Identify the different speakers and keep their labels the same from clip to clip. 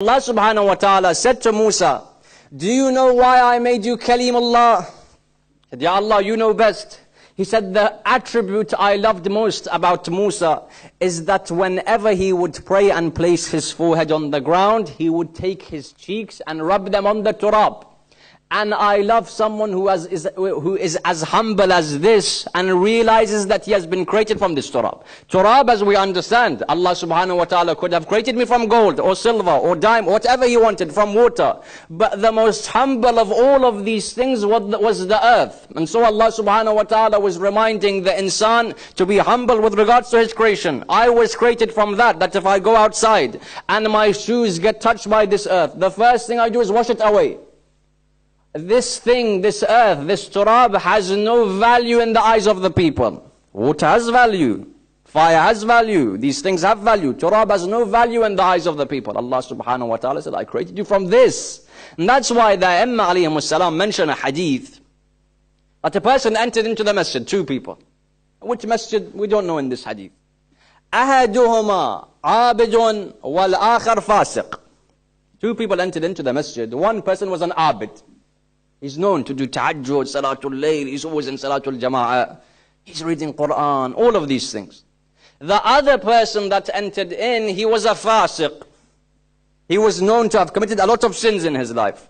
Speaker 1: Allah subhanahu wa ta'ala said to Musa, do you know why I made you Kalimullah? He said, Ya Allah, you know best. He said, the attribute I loved most about Musa is that whenever he would pray and place his forehead on the ground, he would take his cheeks and rub them on the turab. And I love someone who is as humble as this and realizes that he has been created from this turab. Turab, as we understand, Allah subhanahu wa ta'ala could have created me from gold or silver or diamond, whatever he wanted, from water. But the most humble of all of these things was the earth. And so Allah subhanahu wa ta'ala was reminding the insan to be humble with regards to his creation. I was created from that if I go outside and my shoes get touched by this earth, the first thing I do is wash it away. This thing, this earth, this turab has no value in the eyes of the people. Water has value. Fire has value. These things have value. Turab has no value in the eyes of the people. Allah subhanahu wa ta'ala said, I created you from this. And that's why the Imam alayhi salam mentioned a hadith that a person entered into the masjid, two people. Which masjid? We don't know in this hadith. أَحَدُهُمَا عَابِدٌ وَالْآخَرْ فَاسِقٌ. Two people entered into the masjid. One person was an abid. He's known to do tahajjud, salatul layl, he's always in salatul jama'ah, he's reading Quran, all of these things. The other person that entered in, he was a fasiq. He was known to have committed a lot of sins in his life.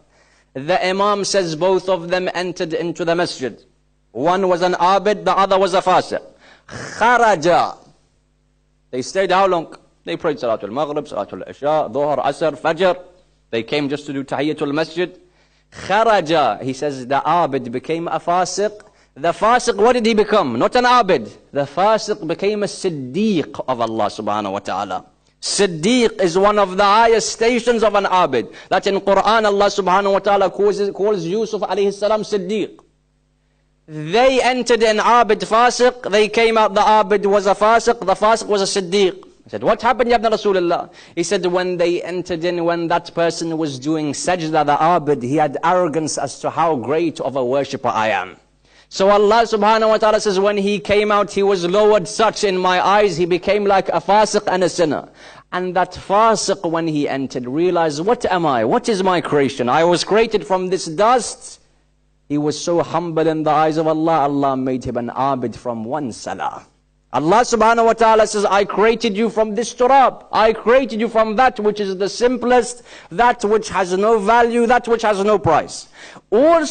Speaker 1: The Imam says both of them entered into the masjid. One was an abid, the other was a fasiq. Kharaja. They stayed how long? They prayed salatul maghrib, salatul isha, dhuhr, asr, fajr. They came just to do tahiyyatul masjid. Kharaja, he says the abid became a fasiq. The fasiq, what did he become? Not an abid. The fasiq became a siddiq of Allah subhanahu wa ta'ala. Siddiq is one of the highest stations of an abid. That in Quran Allah subhanahu wa ta'ala calls Yusuf alayhi salam siddiq. They entered in abid fasiq. They came out, the abid was a fasiq, the fasiq was a siddiq. I said, what happened, Ya Ibn Rasulullah? He said, when they entered in, when that person was doing sajda, the abid, he had arrogance as to how great of a worshipper I am. So Allah subhanahu wa ta'ala says, when he came out, he was lowered such in my eyes, he became like a fasiq and a sinner. And that fasiq, when he entered, realized, what am I? What is my creation? I was created from this dust. He was so humble in the eyes of Allah, Allah made him an abid from one salah. Allah subhanahu wa ta'ala says, I created you from this turab. I created you from that which is the simplest, that which has no value, that which has no price. All